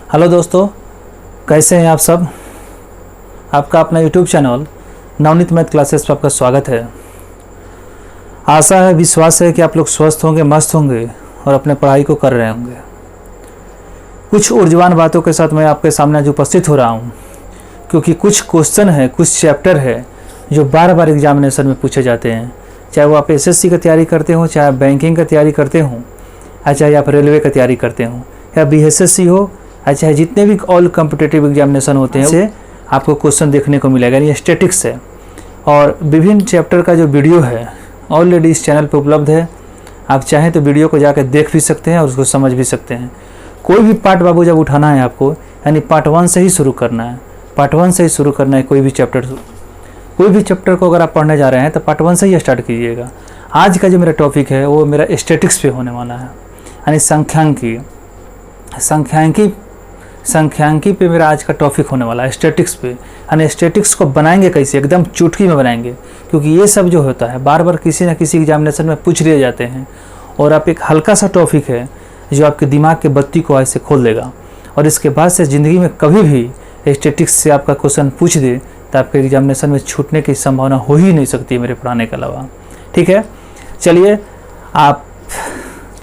Hello दोस्तों, कैसे हैं आप सब। आपका अपना YouTube channel Navneet math classes पर आपका स्वागत है। आशा है, विश्वास है कि आप लोग स्वस्थ होंगे, मस्त होंगे और अपने पढ़ाई को कर रहे होंगे। कुछ ऊर्जावान बातों के साथ मैं आपके सामने आज उपस्थित हो रहा हूँ, क्योंकि कुछ क्वेश्चन है, कुछ चैप्टर है जो बार बार एग्जामिनेशन में पूछे जाते हैं। चाहे वो आप एसएससी की तैयारी करते हो, चाहे आप बैंकिंग की तैयारी करते हो, चाहे आप रेलवे की तैयारी करते हो, या बीएसएससी हो, चाहे जितने भी ऑल कॉम्पिटिटिव एग्जामिनेशन होते हैं से आपको क्वेश्चन देखने को मिलेगा। ये स्टैटिक्स है और विभिन्न चैप्टर का जो वीडियो है ऑलरेडी इस चैनल पर उपलब्ध है। आप चाहें तो वीडियो को जाकर देख भी सकते हैं और उसको समझ भी सकते हैं। कोई भी पार्ट बाबू जब उठाना है आपको, यानी पार्ट 1 से ही शुरू करना है, पार्ट 1 से ही शुरू करना है। कोई भी चैप्टर को अगर आप पढ़ने जा रहे हैं तो पार्ट 1 से ही स्टार्ट कीजिएगा। आज का जो मेरा टॉपिक है वो मेरा स्टैटिक्स पे होने वाला है, यानी सांख्यिकी पे मेरा आज का टॉपिक होने वाला है, स्टैटिक्स पे। यानी स्टैटिक्स को बनाएंगे कैसे, एकदम चुटकी में बनाएंगे, क्योंकि ये सब जो होता है बार बार किसी न किसी एग्जामिनेशन में पूछ लिए जाते हैं। और आप एक हल्का सा टॉपिक है जो आपके दिमाग के बत्ती को ऐसे खोल देगा, और इसके बाद से ज़िंदगी में कभी भी स्टैटिक्स से आपका क्वेश्चन पूछ दे तो आपके एग्जामिनेशन में छूटने की संभावना हो ही नहीं सकती है मेरे पढ़ाने के अलावा। ठीक है, चलिए आप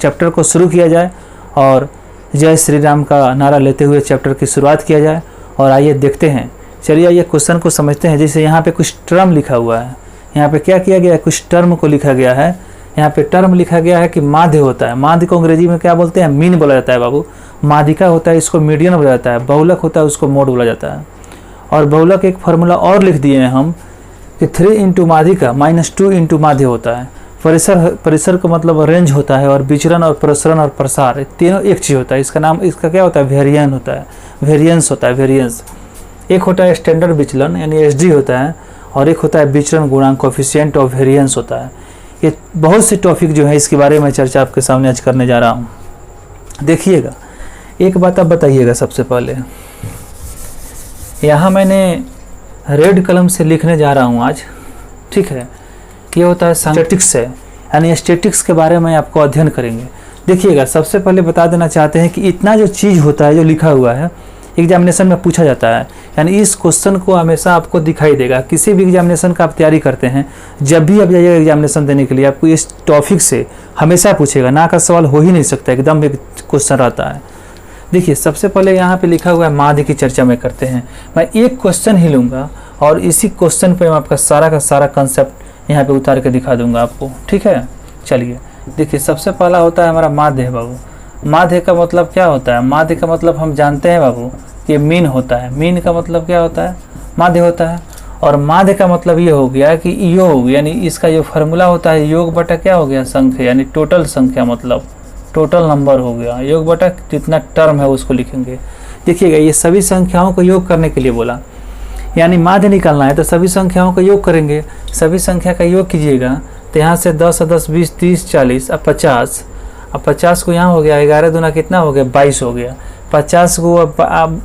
चैप्टर को शुरू किया जाए और जय श्री राम का नारा लेते हुए चैप्टर की शुरुआत किया जाए। और आइए देखते हैं, चलिए आइए क्वेश्चन को समझते हैं। जैसे यहाँ पे कुछ टर्म लिखा हुआ है, यहाँ पे क्या किया गया है, कुछ टर्म को लिखा गया है। यहाँ पे टर्म लिखा गया है कि माध्य होता है। माध्य को अंग्रेजी में क्या बोलते हैं, मीन बोला जाता है बाबू। माध्यिका होता है, इसको मीडियन बोला जाता है। बहुलक होता है, उसको मोड बोला जाता है। और बहुलक एक फार्मूला और लिख दिए हैं हम कि 3 इंटू माध्यिका -2 इंटू माध्य होता है। परिसर का मतलब रेंज होता है, और विचरण और प्रसरण और प्रसार तीनों एक चीज़ होता है। इसका क्या होता है, वेरिएंस होता है, वेरिएंस। एक होता है स्टैंडर्ड विचलन यानी एसडी होता है, और एक होता है विचरण गुणांक कोएफिशिएंट ऑफ वेरिएंस होता है। ये बहुत से टॉपिक जो है इसके बारे में चर्चा आपके सामने आज करने जा रहा हूँ। देखिएगा, एक बात आप बताइएगा। सबसे पहले यहाँ मैंने रेड कलम से लिखने जा रहा हूँ आज, ठीक है। ये होता है स्टैटिक्स है, यानी स्टैटिक्स के बारे में आपको अध्ययन करेंगे। देखिएगा, सबसे पहले बता देना चाहते हैं कि इतना जो चीज़ होता है जो लिखा हुआ है एग्जामिनेशन में पूछा जाता है, यानी इस क्वेश्चन को हमेशा आपको दिखाई देगा। किसी भी एग्जामिनेशन का आप तैयारी करते हैं, जब भी आप जाइएगा एग्जामिनेशन देने के लिए, आपको इस टॉपिक से हमेशा पूछेगा, ना का सवाल हो ही नहीं सकता, एकदम एक क्वेश्चन रहता है। देखिए, सबसे पहले यहाँ पे लिखा हुआ है माध्य की चर्चा में करते हैं। मैं एक क्वेश्चन ही लूँगा और इसी क्वेश्चन पर मैं आपका सारा का सारा कंसेप्ट यहाँ पे उतार के दिखा दूंगा आपको, ठीक है। चलिए देखिए, सबसे पहला होता है हमारा माध्य है बाबू। माध्य का मतलब क्या होता है, माध्य का मतलब हम जानते हैं बाबू, ये मीन होता है। मीन का मतलब क्या होता है, माध्य होता है। और माध्य का मतलब ये हो गया कि योग, यानी इसका जो फार्मूला होता है योग बटा क्या हो गया, संख्या, यानी टोटल संख्या, मतलब टोटल नंबर हो गया। योग बटा जितना टर्म है उसको लिखेंगे। देखिएगा, ये सभी संख्याओं को योग करने के लिए बोला, यानी माध्य निकालना है तो सभी संख्याओं का योग करेंगे। सभी संख्या का योग कीजिएगा तो यहाँ से 10 और 10 20 30 40 अब 50। अब 50 को यहाँ हो गया, 11 दूना कितना हो गया, 22 हो गया। 50 को अब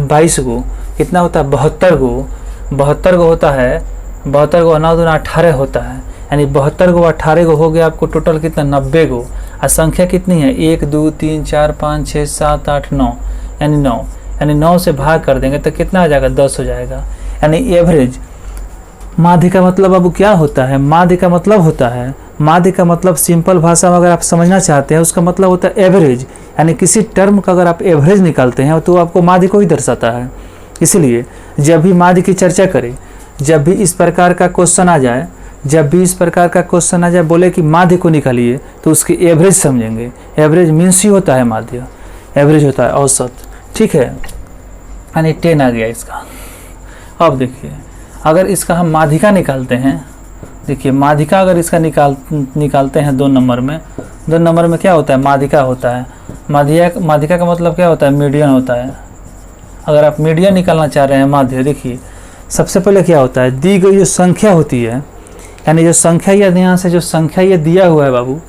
22 को कितना होता है, 72 को होता है। 72 को 9 दूना 18 होता है, यानी 72 को 18 को हो गया आपको टोटल कितना, 90 को। और संख्या कितनी है, 1 2 3 4 5 6 7 8 9, यानी 9, यानी 9 से भाग कर देंगे तो कितना आ जाएगा, 10 हो जाएगा। यानी एवरेज। माध्य का मतलब अब क्या होता है, माध्य का मतलब होता है, माध्य का मतलब सिंपल भाषा में अगर आप समझना चाहते हैं उसका मतलब होता है एवरेज। यानी किसी टर्म का अगर आप एवरेज निकालते हैं तो आपको माध्य को ही दर्शाता है। इसलिए जब भी माध्य की चर्चा करें, जब भी इस प्रकार का क्वेश्चन आ जाए, बोले कि माध्य को निकालिए तो उसकी एवरेज समझेंगे। एवरेज मीन्स ही होता है माध्य, एवरेज होता है औसत, ठीक है। यानी 10 आ गया इसका। अब देखिए, अगर इसका हम माध्यिका निकालते हैं, देखिए माध्यिका अगर इसका निकालते हैं 2 नंबर में, 2 नंबर में क्या होता है, माध्यिका होता है। माध्यिका का मतलब क्या होता है, मीडियन होता है। अगर आप मीडियन निकालना चाह रहे हैं माध्य, देखिए सबसे पहले क्या होता है, दी गई जो संख्या होती है, यानी जो संख्या यहाँ से जो संख्या ये दिया हुआ है बाबू,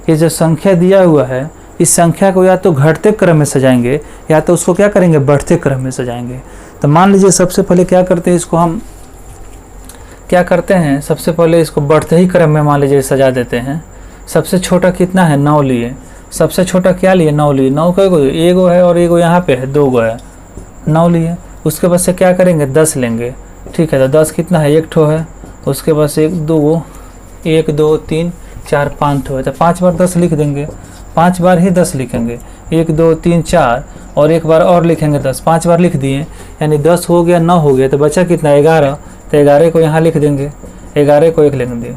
ये जो संख्या दिया हुआ है, इस संख्या को या तो घटते क्रम में सजाएंगे या तो उसको क्या करेंगे, बढ़ते क्रम में सजाएंगे। तो मान लीजिए सबसे पहले क्या करते हैं, इसको हम क्या करते हैं, सबसे पहले इसको बढ़ते ही क्रम में मान लीजिए सजा देते हैं। सबसे छोटा कितना है, 9 लिए। सबसे छोटा क्या लिए, 9 लिए। 9 का एगो है और एगो यहाँ पे है, 2 गो है, 9 लिए। उसके बाद से क्या करेंगे, 10 लेंगे। ठीक है, तो 10 कितना है, 1 ठो है। उसके बाद से 1 2 3 4 5 ठो है, तो 5 बार 10 लिख देंगे, 5 बार ही 10 लिखेंगे। 1 2 3 4 और एक बार और लिखेंगे 10, 5 बार लिख दिए, यानी 10 हो गया, 9 हो गया, तो बचा कितना, 11। तो 11 को यहाँ लिख देंगे, 11 को 1 लिख देंगे।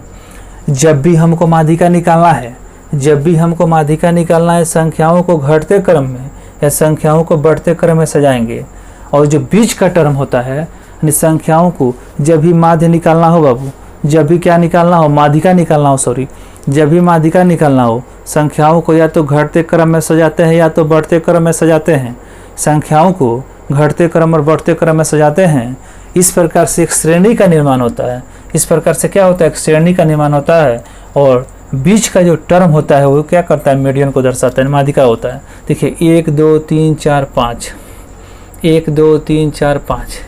जब भी हमको माध्यिका निकालना है, जब भी हमको माध्यिका निकालना है, संख्याओं को घटते क्रम में या संख्याओं को बढ़ते क्रम में सजाएंगे। और जो बीच का टर्म होता है, यानी संख्याओं को जब भी माध्य निकालना हो बाबू, जब भी क्या निकालना हो, माध्यिका निकालना हो, सॉरी, जब भी माध्यिका निकालना हो, संख्याओं को या तो घटते क्रम में सजाते हैं या तो बढ़ते क्रम में सजाते हैं। संख्याओं को घटते क्रम और बढ़ते क्रम में सजाते हैं। इस प्रकार से एक श्रेणी का निर्माण होता है। इस प्रकार से क्या होता है, एक श्रेणी का निर्माण होता है। और बीच का जो टर्म होता है वो क्या करता है, मीडियन को दर्शाता है, माध्यिका होता है। देखिए 1 2 3 4 5, 1 2 3 4 5,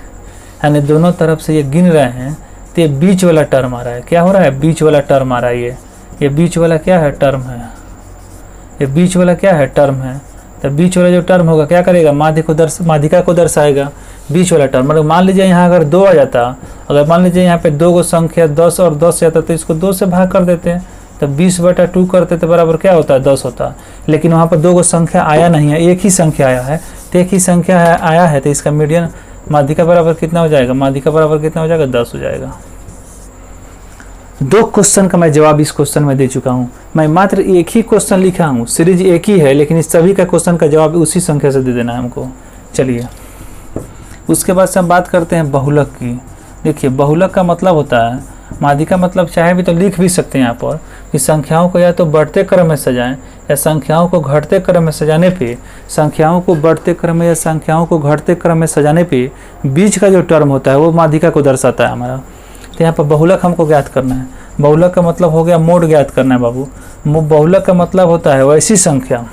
यानी दोनों तरफ से ये गिन रहे हैं, तो ये बीच वाला टर्म आ रहा है। क्या हो रहा है, बीच वाला टर्म आ रहा है। ये बीच वाला क्या है, टर्म है। ये बीच वाला क्या है, टर्म है। तो बीच वाला जो टर्म होगा क्या करेगा, माध्यिका को दर्शाएगा, बीच वाला टर्म। मतलब मान लीजिए यहाँ अगर 2 आ जाता, अगर मान लीजिए यहाँ पे 2 को संख्या 10 और 10 जाता, तो इसको 2 से भाग कर देते हैं, तो 20/2 करते तो बराबर क्या होता है, 10 होता। लेकिन वहाँ पर 2 को संख्या आया नहीं है, एक ही संख्या आया है, तो एक ही संख्या आया है, तो इसका मीडियन माध्यिका बराबर कितना हो जाएगा, माध्यिका बराबर कितना हो जाएगा, 10 हो जाएगा। 2 क्वेश्चन का मैं जवाब इस क्वेश्चन में दे चुका हूँ। मैं मात्र एक ही क्वेश्चन लिखा हूँ, सीरीज एक ही है, लेकिन इस सभी का क्वेश्चन का जवाब उसी संख्या से दे देना है हमको। चलिए उसके बाद से हम बात करते हैं बहुलक की। देखिए बहुलक का मतलब होता है, माध्यिका मतलब चाहे भी तो लिख भी सकते हैं यहाँ पर कि संख्याओं को या तो बढ़ते क्रम में सजाएं या संख्याओं को घटते क्रम में सजाने पे, संख्याओं को बढ़ते क्रम में या संख्याओं को घटते क्रम में सजाने पे बीच का जो टर्म होता है वो माध्यिका को दर्शाता है हमारा। तो यहाँ पर बहुलक हमको ज्ञात करना है। बहुलक का मतलब हो गया मोड ज्ञात करना है बाबू। बहुलक का मतलब होता है वैसी संख्या,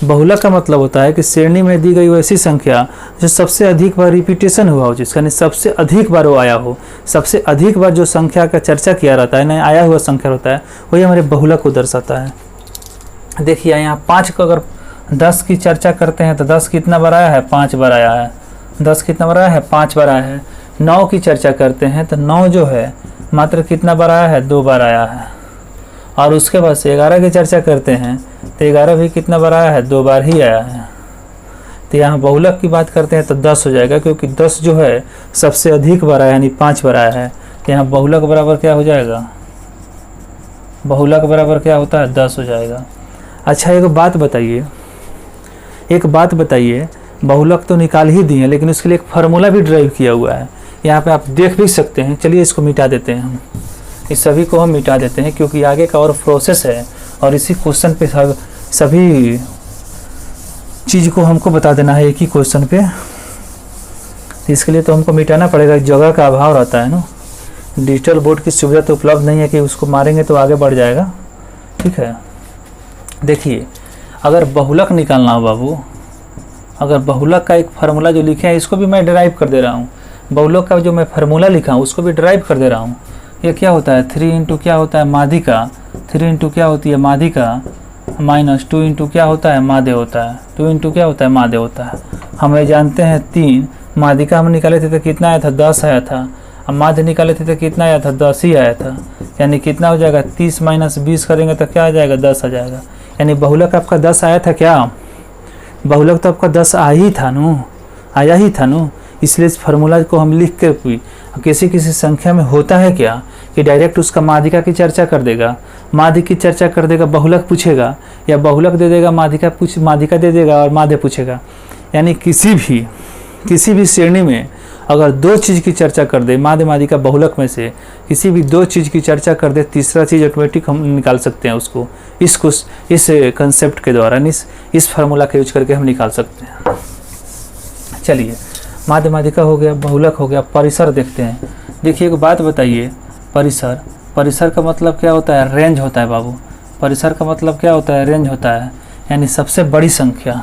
बहुलक का मतलब होता है कि श्रेणी में दी गई वैसी संख्या जो सबसे अधिक बार रिपीटेशन हुआ हो, जिसका सबसे अधिक बार वो आया हो, सबसे अधिक बार जो संख्या का चर्चा किया रहता है, नया आया हुआ संख्या होता है, वही हमारे बहुलक को दर्शाता है। देखिए यहाँ 5 को अगर 10 की चर्चा करते हैं तो 10 कितना बार आया है, 5 बार आया है। 10 कितना बार आया है, 5 बार आया है। 9 की चर्चा करते हैं तो 9 जो है मात्र कितना बार आया है, 2 बार आया है। और उसके बाद से 11 की चर्चा करते हैं तो 11 भी कितना बार आया है, 2 बार ही आया है। तो यहाँ बहुलक की बात करते हैं तो 10 हो जाएगा, क्योंकि 10 जो है सबसे अधिक बार आया, यानी 5 बार आया है। तो यहाँ बहुलक बराबर क्या हो जाएगा, बहुलक बराबर क्या होता है, 10 हो जाएगा। अच्छा एक बात बताइए, बहुलक तो निकाल ही दिए, लेकिन उसके लिए एक फार्मूला भी ड्राइव किया हुआ है, यहाँ पे आप देख भी सकते हैं। चलिए इसको मिटा देते हैं हम, इस सभी को हम मिटा देते हैं, क्योंकि आगे का और प्रोसेस है और इसी क्वेश्चन पे सभी चीज़ को हमको बता देना है एक ही क्वेश्चन पे। तो इसके लिए तो हमको मिटाना पड़ेगा, जगह का अभाव रहता है ना। डिजिटल बोर्ड की सुविधा तो उपलब्ध नहीं है कि उसको मारेंगे तो आगे बढ़ जाएगा। ठीक है, देखिए अगर बहुलक निकालना हो बाबू, अगर बहुलक का एक फार्मूला जो लिखे हैं इसको भी मैं ड्राइव कर दे रहा हूँ। बहुलक का जो मैं फार्मूला लिखा हूँ उसको भी ड्राइव कर दे रहा हूँ। ये क्या होता है, 3 इंटू क्या होता है, माध्यिका, 3 इंटू क्या होती है, माध्यिका, माइनस 2 इंटू क्या होता है, माध्य होता है। 2 इंटू क्या होता है, माध्य होता है। हमें जानते हैं 3, माध्यिका हम निकाले थे तो कितना आया था, 10 आया था। अब माध्य निकाले थे तो कितना आया था, 10 ही आया था। यानी कितना हो जाएगा, 30 माइनस 20 करेंगे तो क्या आ जाएगा, 10 आ जाएगा। यानी बहुलक आपका 10 आया था क्या, बहुलक तो आपका 10 आया ही था नो। इसलिए इस फार्मूला को हम लिख कर किसी संख्या में होता है क्या कि डायरेक्ट उसका माध्यिका की चर्चा कर देगा, माध्य की चर्चा कर देगा, बहुलक पूछेगा, या बहुलक दे देगा, माध्यिका दे देगा और माध्य पूछेगा। यानी किसी भी श्रेणी में अगर 2 चीज़ की चर्चा कर दे, माध्य माध्यिका बहुलक में से किसी भी 2 चीज़ की चर्चा कर दे, तीसरा चीज़ ऑटोमेटिक हम निकाल सकते हैं उसको, इस कंसेप्ट के द्वारा, इस फार्मूला का यूज करके हम निकाल सकते हैं। चलिए माध्य माध्यिका हो गया, बहुलक हो गया, परिसर देखते हैं। देखिए एक बात बताइए, परिसर का मतलब क्या होता है, रेंज होता है बाबू। परिसर का मतलब क्या होता है, रेंज होता है। यानी सबसे बड़ी संख्या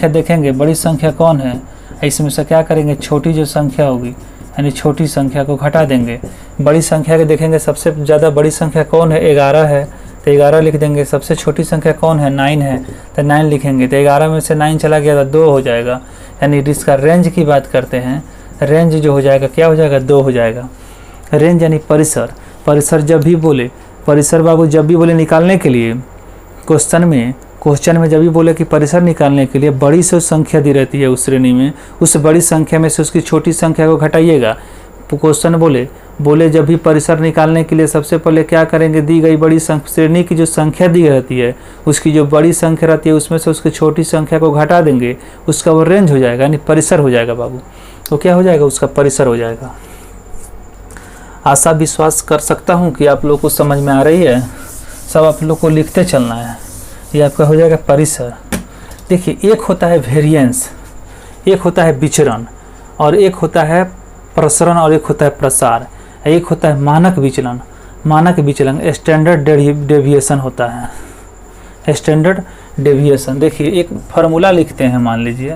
देखेंगे, बड़ी संख्या कौन है, इसमें से क्या करेंगे, छोटी जो संख्या होगी यानी छोटी संख्या को घटा देंगे। बड़ी संख्या के देखेंगे सबसे ज़्यादा बड़ी संख्या कौन है, 11 है। तो 11 लिख देंगे। सबसे छोटी संख्या कौन है, 9 है, तो 9 लिखेंगे। तो 11 में से 9 चला गया तो 2 हो जाएगा। यानी इसका रेंज की बात करते हैं, रेंज जो हो जाएगा क्या हो जाएगा, 2 हो जाएगा। रेंज यानी परिसर। परिसर जब भी बोले, परिसर बाबू जब भी बोले निकालने के लिए क्वेश्चन में जब भी बोले कि परिसर निकालने के लिए बड़ी से संख्या दी रहती है उस श्रेणी में, उस बड़ी संख्या में से उसकी छोटी संख्या को घटाइएगा। क्वेश्चन बोले जब भी परिसर निकालने के लिए सबसे पहले क्या करेंगे, दी गई बड़ी श्रेणी की जो संख्या दी रहती है उसकी जो बड़ी संख्या रहती है उसमें से उसकी छोटी संख्या को घटा देंगे, उसका वो रेंज हो जाएगा, यानी परिसर हो जाएगा बाबू। तो क्या हो जाएगा, उसका परिसर हो जाएगा। आशा विश्वास कर सकता हूँ कि आप लोग को समझ में आ रही है। सब आप लोग को लिखते चलना है। ये आपका हो जाएगा परिसर। देखिए, एक होता है वेरिएंस, एक होता है विचरण, और एक होता है प्रसरण, और एक होता है प्रसार, एक होता है मानक विचलन। मानक विचलन स्टैंडर्ड डेविएशन होता है, स्टैंडर्ड डेविएशन। देखिए, एक फार्मूला लिखते हैं, मान लीजिए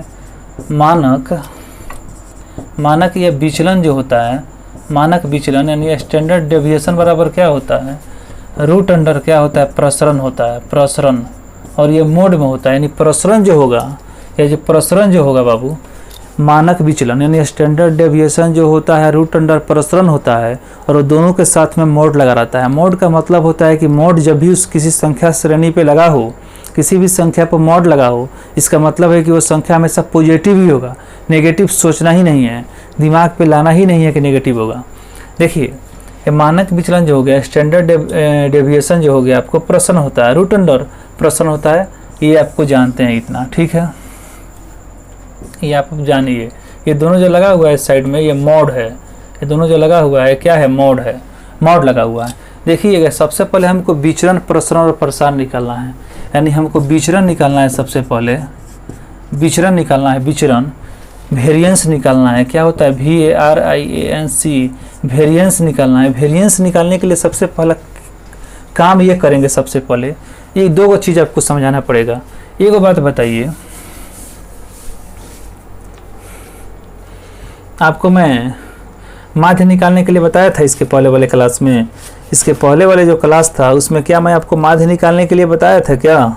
मानक या विचलन जो होता है, मानक विचलन यानी स्टैंडर्ड डेविएशन बराबर क्या होता है, रूट अंडर क्या होता है, प्रसरण होता है, प्रसरण। और ये मोड में होता है, यानी प्रसरण जो होगा, या जो प्रसरण जो होगा बाबू, मानक विचलन यानी स्टैंडर्ड डेविएशन जो होता है रूट अंडर प्रसरण होता है, और वो दोनों के साथ में मोड लगा रहता है। मोड का मतलब होता है कि मोड जब भी उस किसी संख्या श्रेणी पे लगा हो, किसी भी संख्या पर मोड लगा हो, इसका मतलब है कि वो संख्या हमेशा पॉजिटिव ही होगा। नेगेटिव सोचना ही नहीं है, दिमाग पे लाना ही नहीं है कि नेगेटिव होगा। देखिए, ये मानक विचलन जो हो गया, स्टैंडर्ड डेविएशन जो हो गया, आपको प्रसरण होता है, रूट अंडर प्रसरण होता है। ये आपको जानते हैं इतना, ठीक है, ये आप जानिए। ये दोनों जो लगा हुआ है इस साइड में, ये मोड है। ये दोनों जो लगा हुआ है क्या है, मोड है, मोड लगा हुआ है। देखिएगा, सबसे पहले हमको विचरण, प्रसरण और प्रसार निकालना है। यानी हमको विचरण निकालना है, सबसे पहले विचरण निकालना है, विचरण। वेरिएंस निकालना है, क्या होता है, VARIANC, वेरिएंस निकालना है। वेरिएंस निकालने के लिए सबसे पहला काम ये करेंगे, सबसे पहले ये दो चीज़ आपको समझाना पड़ेगा। एक बात बताइए, आपको मैं माध्य निकालने के लिए बताया था इसके पहले वाले क्लास में। इसके पहले वाले जो क्लास था उसमें क्या मैं आपको माध्य निकालने के लिए बताया था क्या?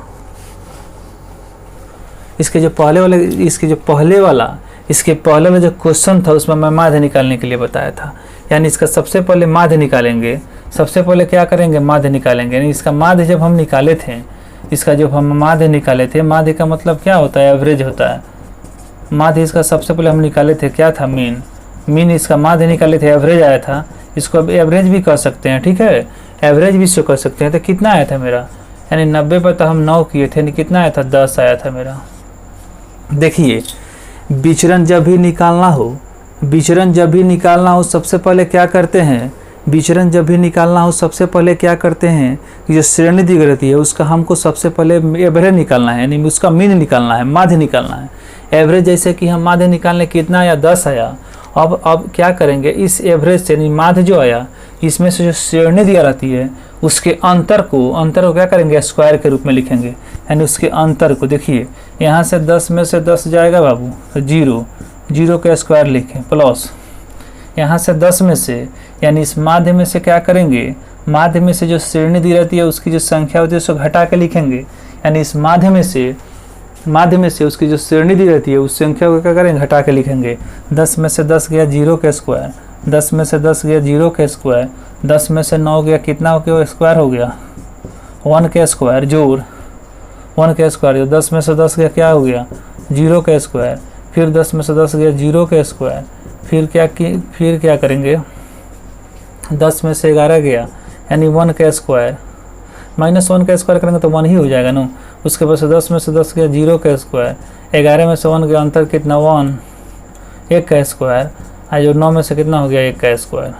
इसके पहले वाला जो क्वेश्चन था उसमें मैं माध्य निकालने के लिए बताया था। यानी इसका सबसे पहले माध्य निकालेंगे। सबसे पहले क्या करेंगे, माध्य निकालेंगे। यानी इसका माध्य जब हम निकाले थे, माध्य का मतलब क्या होता है, एवरेज होता है। माध्य इसका सबसे पहले हम निकाले थे, क्या था, मीन इसका माध्य निकाले थे, एवरेज आया था। इसको अब एवरेज भी कर सकते हैं, ठीक है, एवरेज भी इसको कर सकते हैं। तो कितना आया था मेरा, यानी 90 पर तो हम 9 किए थे, कितना आया था, 10 आया था मेरा। देखिए, विचरण जब भी निकालना हो सबसे पहले क्या करते हैं, जो श्रेणी दी रहती है उसका हमको सबसे पहले एवरेज निकालना है, यानी उसका मीन निकालना है, माध्य निकालना है। एवरेज जैसे कि हम माध्य निकालने कितना आया, 10 आया। अब क्या करेंगे, इस एवरेज से यानी माध्य जो आया, इसमें से जो श्रेणी दिया रहती है उसके अंतर को क्या करेंगे, स्क्वायर के रूप में लिखेंगे। यानी उसके अंतर को, देखिए यहाँ से 10 में से 10 जाएगा बाबू, तो 0 का स्क्वायर लिखें, प्लस यहाँ से 10 में से, यानी इस माध्य में से क्या करेंगे, माध्य में से जो श्रेणी दी रहती है उसकी जो संख्या होती है उसको घटा के लिखेंगे। यानी इस माध्य में से उसकी जो श्रेणी दी रहती है उस संख्या को क्या करेंगे, घटा के लिखेंगे। 10 में से 10 गया 0 का स्क्वायर, 10 में से 10 गया 0 का स्क्वायर, 10 में से 9 गया, कितना हो गया, स्क्वायर हो गया, 1 का स्क्वायर, जोड़ 1 का स्क्वायर। 10 में से 10 गया, क्या हो गया, 0 का स्क्वायर, फिर 10 में से 10 गया 0 का स्क्वायर, फिर क्या करेंगे, 10 में से 11 गया, यानी 1 का स्क्वायर, -1 का स्क्वायर करेंगे तो 1 ही हो जाएगा ना। उसके बाद से 10 में से 10 गया 0 का स्क्वायर, 11 में से 1 गया, अंतर कितना, 1, 1 का स्क्वायर, और 9 में से कितना हो गया, 1 का स्क्वायर।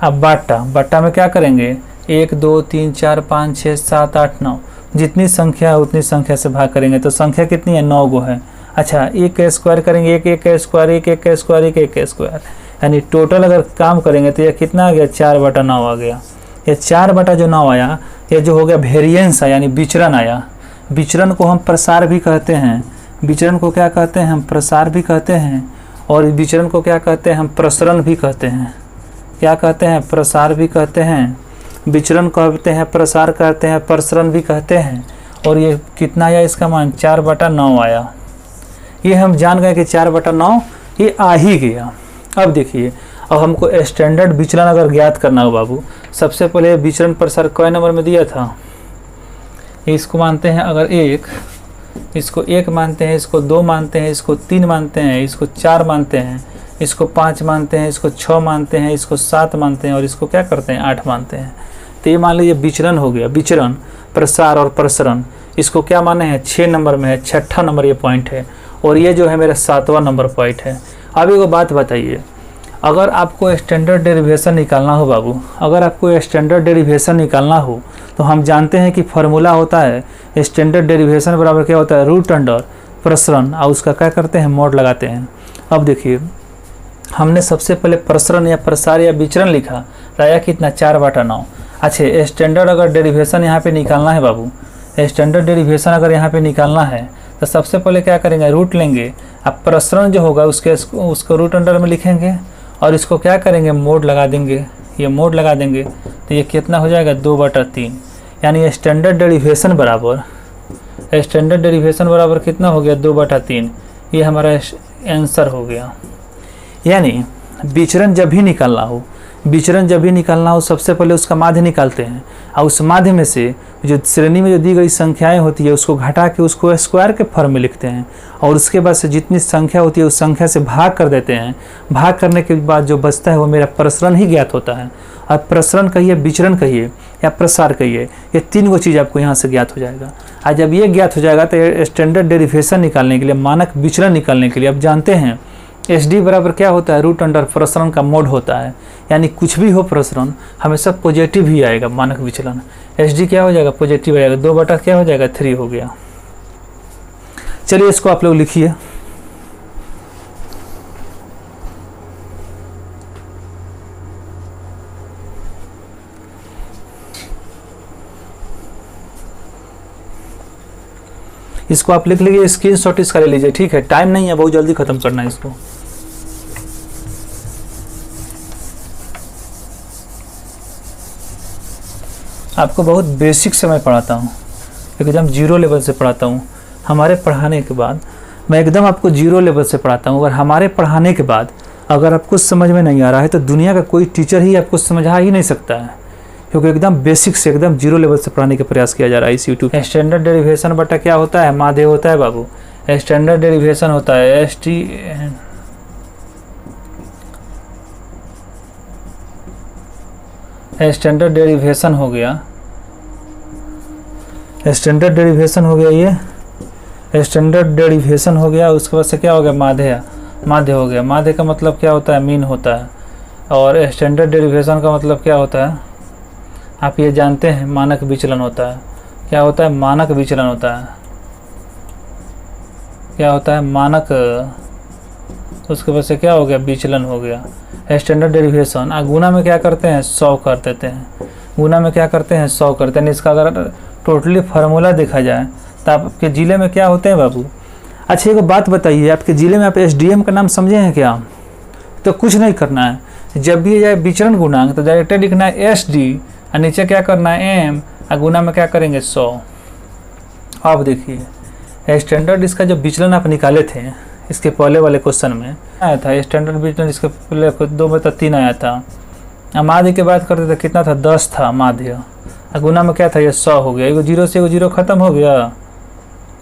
अब बाटा में क्या करेंगे, 1 2 3 4 5 6 7 8 9, जितनी संख्या है उतनी संख्या से भाग करेंगे। तो संख्या कितनी है, 9 गो है। अच्छा, 1 का स्क्वायर करेंगे, 1 1 का स्क्वायर, 1 1 का स्क्वायर, 1 1 का स्क्वायर, यानी टोटल अगर काम करेंगे तो यह कितना आ गया, 4/9 आ गया। ये 4/9 आया, ये जो हो गया वेरिएंस आया, यानी विचरण आया। विचरण को हम प्रसार भी कहते हैं। विचरण को क्या कहते हैं, हम प्रसार भी कहते हैं, और विचरण को क्या कहते हैं, हम प्रसरण भी कहते हैं। क्या कहते हैं, प्रसार भी कहते हैं विचरण कहते हैं, प्रसार कहते हैं, प्रसरण भी कहते हैं। और ये कितना आया इसका मान 4/9 आया। ये हम जान गए कि 4/9 ये आ ही गया। अब देखिए, अब हमको स्टैंडर्ड विचलन अगर ज्ञात करना हो बाबू, सबसे पहले विचरण प्रसार क नंबर में दिया था, इसको मानते हैं अगर 1, इसको 1 मानते हैं, इसको 2 मानते हैं, इसको 3 मानते हैं, इसको 4 मानते हैं, इसको 5 मानते हैं, इसको 6 मानते हैं, इसको 7 मानते हैं और इसको क्या करते हैं 8 मानते हैं। तो ये मान लीजिए विचलन हो गया, विचरण प्रसार और प्रसरण। इसको क्या माने हैं 6 नंबर में है, 6ठा नंबर ये पॉइंट है और ये जो है मेरा 7वां नंबर पॉइंट है। अब एक बात बताइए, अगर आपको स्टैंडर्ड डेरिवेशन निकालना हो बाबू, अगर आपको स्टैंडर्ड डेरिवेशन निकालना हो तो हम जानते हैं कि फार्मूला होता है स्टैंडर्ड डेरिवेशन बराबर क्या होता है रूट अंडर प्रसरण, और उसका क्या करते हैं मोड लगाते हैं। अब देखिए, हमने सबसे पहले प्रसरण या प्रसार या विचरण लिखा, आया कितना 4/9। अच्छा, स्टैंडर्ड अगर डेरिवेशन यहाँ पे निकालना है बाबू, स्टैंडर्ड डेरिवेशन अगर यहाँ पे निकालना है तो सबसे पहले क्या करेंगे रूट लेंगे, अब प्रसरण जो होगा उसको रूट अंडर में लिखेंगे और इसको क्या करेंगे मोड लगा देंगे, ये मोड लगा देंगे तो ये कितना हो जाएगा 2/3। यानी स्टैंडर्ड डेरिवेशन बराबर कितना हो गया 2/3। ये हमारा आंसर हो गया। यानी विचरण जब भी निकालना हो सबसे पहले उसका माध्य निकालते हैं और उस माध्य में से जो श्रेणी में जो दी गई संख्याएं होती है उसको घटा के उसको स्क्वायर के फॉर्म में लिखते हैं और उसके बाद से जितनी संख्या होती है उस संख्या से भाग कर देते हैं। भाग करने के बाद जो बचता है वो मेरा प्रसरण ही ज्ञात होता है। अब प्रसरण कहिए, विचरण कहिए या प्रसार कहिए, ये 3 गो चीज़ आपको यहाँ से ज्ञात हो जाएगा। आज जब ये ज्ञात हो जाएगा तो स्टैंडर्ड डेरिवेशन निकालने के लिए, मानक विचरण निकालने के लिए, अब जानते हैं SD बराबर क्या होता है रूट अंडर प्रसरण का मोड होता है। यानी कुछ भी हो प्रसरण हमेशा पॉजिटिव ही आएगा। मानक विचलन SD क्या हो जाएगा पॉजिटिव आएगा, 2 क्या हो जाएगा 3 हो गया। चलिए इसको आप लोग लिखिए। इसको आप लिख लीजिए, स्क्रीनशॉट इसका ले लीजिए, ठीक है, टाइम नहीं है, बहुत जल्दी खत्म करना है इसको। आपको बहुत बेसिक से मैं पढ़ाता हूँ, एकदम 0 लेवल से पढ़ाता हूँ। हमारे पढ़ाने के बाद मैं एकदम आपको 0 लेवल से पढ़ाता हूँ। अगर हमारे पढ़ाने के बाद अगर आपको समझ में नहीं आ रहा है तो दुनिया का कोई टीचर ही आपको समझा ही नहीं सकता है, क्योंकि एकदम बेसिक से एकदम 0 लेवल से पढ़ाने का प्रयास किया जा रहा है इस यूट्यूब। स्टैंडर्ड डेरिवेशन बटा क्या होता है माध्य होता है बाबू। स्टैंडर्ड डेरिवेशन होता है स्टैंडर्ड डेरिवेशन हो गया, स्टैंडर्ड डेरिवेशन हो गया, ये स्टैंडर्ड डेरिवेशन हो गया। उसके बाद से क्या हो गया माध्य हो गया। माध्य का मतलब क्या होता है मीन होता है, और स्टैंडर्ड डेरिवेशन का मतलब क्या होता है आप ये जानते हैं मानक विचलन होता है। क्या होता है मानक विचलन होता है, क्या होता है मानक, उसके बाद से क्या हो गया विचलन हो गया। स्टैंडर्ड डेरिवेशन गुना में क्या करते हैं 100 कर देते हैं, गुना में क्या करते हैं 100 करते हैं। इसका अगर टोटली फार्मूला देखा जाए तो आपके ज़िले में क्या होते हैं बाबू। अच्छा एक बात बताइए, आपके ज़िले में आप SDM का नाम समझे हैं क्या। तो कुछ नहीं करना है, जब भी जाए विचरण गुणांक तो डायरेक्ट लिखना है SD और नीचे क्या करना है M और गुना में क्या करेंगे 100। आप देखिए स्टैंडर्ड इसका जो विचलन आप निकाले थे इसके पहले वाले क्वेश्चन में आया था, स्टैंडर्ड विचलन इसके पहले 2/3 आया था। माध्य की बात करते थे कितना था 10 था माध्य, गुना में क्या था ये 100 हो गया। एगो 0 से एगो 0 खत्म हो गया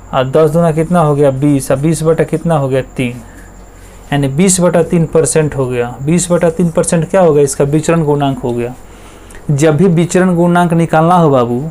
और 10 दूना कितना हो गया 20 और 20 बटा कितना हो गया 3, यानी 20/3% हो गया। 20/3% क्या हो गया इसका विचरण गुणांक हो गया। जब भी विचरण गुणांक निकालना हो बाबू,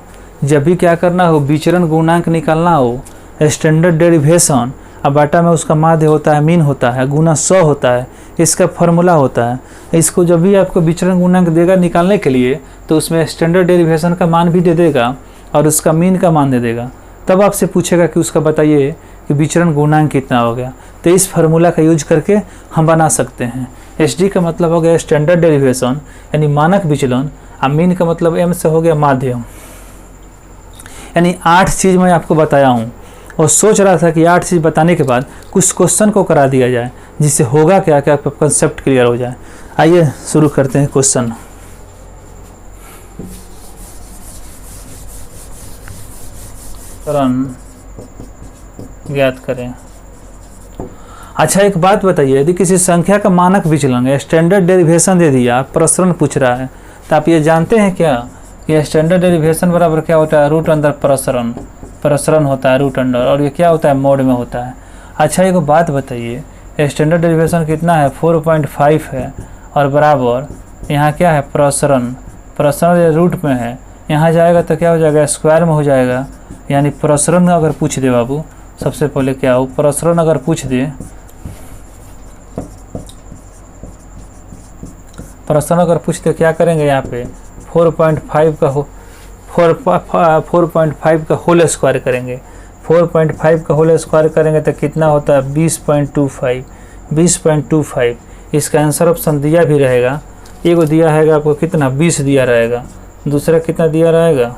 जब भी क्या करना हो विचरण गुणांक निकालना हो, स्टैंडर्ड डेरिवेशन अब बाटा में उसका माध्य होता है मीन होता है गुना 100 होता है, इसका फॉर्मूला होता है। इसको जब भी आपको विचरण गुणांक देगा निकालने के लिए तो उसमें स्टैंडर्ड डेरिवेशन का मान भी दे देगा और उसका मीन का मान दे देगा। तब आपसे पूछेगा कि उसका बताइए कि विचरण गुणांक कितना हो गया। तो इस फार्मूला का यूज करके हम बना सकते हैं। SD का मतलब हो गया स्टैंडर्ड डेरिवेशन यानी मानक विचलन, और मीन का मतलब M से हो गया माध्यम। यानी 8 चीज़ मैं आपको बताया हूँ और सोच रहा था कि 8 चीज़ बताने के बाद कुछ क्वेश्चन को करा दिया जाए जिससे होगा क्या क्या आपका कंसेप्ट क्लियर हो जाए। आइए शुरू करते हैं क्वेश्चन। प्रसरण ज्ञात करें। अच्छा एक बात बताइए, यदि किसी संख्या का मानक विचलन या स्टैंडर्ड डेरिवेशन दे दिया, प्रसरण पूछ रहा है, तो आप ये जानते हैं क्या कि स्टैंडर्ड डेरिवेशन बराबर क्या होता है, रूट अंडर प्रसरण। प्रसरण होता है रूट अंडर, और ये क्या होता है, मोड में होता है। अच्छा एक बात बताइए, स्टैंडर्ड डेरिवेशन कितना है, 4.5 है, और बराबर यहाँ क्या है, प्रसरण। प्रसरण रूट में है, यहाँ जाएगा तो क्या हो जाएगा, स्क्वायर में हो जाएगा। यानी प्रसरण अगर पूछ दे बाबू, सबसे पहले क्या हो, प्रसरण अगर पूछ दे, प्रसरण अगर पूछते क्या करेंगे, यहाँ पे 4.5 का 4.5 का होल स्क्वायर करेंगे। 4.5 का होल स्क्वायर करेंगे तो कितना होता है, 20.25। 20.25 इसका आंसर ऑप्शन दिया भी रहेगा। एगो दिया है आपको कितना, 20 दिया रहेगा। दूसरा कितना दिया रहेगा,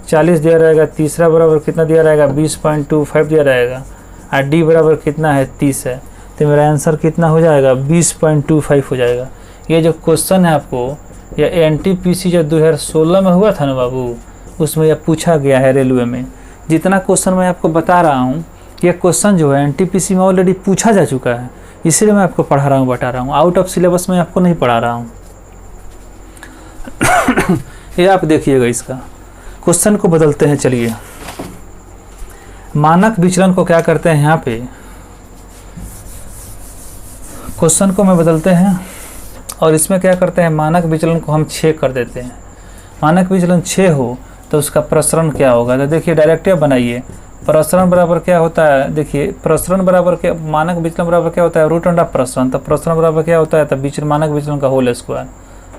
40 दिया रहेगा। तीसरा बराबर कितना दिया रहेगा, 20.25 दिया रहेगा। और डी बराबर कितना है, 30 है। तो मेरा आंसर कितना हो जाएगा, 20.25 हो जाएगा। ये जो क्वेश्चन है आपको, यह एनटीपीसी जो 2016 में हुआ था ना बाबू, उसमें यह पूछा गया है रेलवे में। जितना क्वेश्चन मैं आपको बता रहा हूँ, यह क्वेश्चन जो है एनटीपीसी में ऑलरेडी पूछा जा चुका है, इसलिए मैं आपको पढ़ा रहा हूँ, बता रहा हूँ। आउट ऑफ सिलेबस में आपको नहीं पढ़ा रहा हूँ। ये आप देखिएगा, इसका क्वेश्चन को बदलते हैं। चलिए, मानक विचलन को क्या करते हैं, यहाँ पे क्वेश्चन को मैं बदलते हैं और इसमें क्या करते हैं, मानक विचलन को हम 6 कर देते हैं। मानक विचलन 6 हो तो उसका प्रसरण क्या होगा, तो देखिए डायरेक्ट बनाइए। प्रसरण बराबर क्या होता है, देखिए प्रसरण बराबर क्या, मानक विचलन बराबर क्या होता है, रूट अंडर प्रसरण। तो प्रसरण बराबर क्या होता है, तो विचलन मानक विचलन का होल स्क्वायर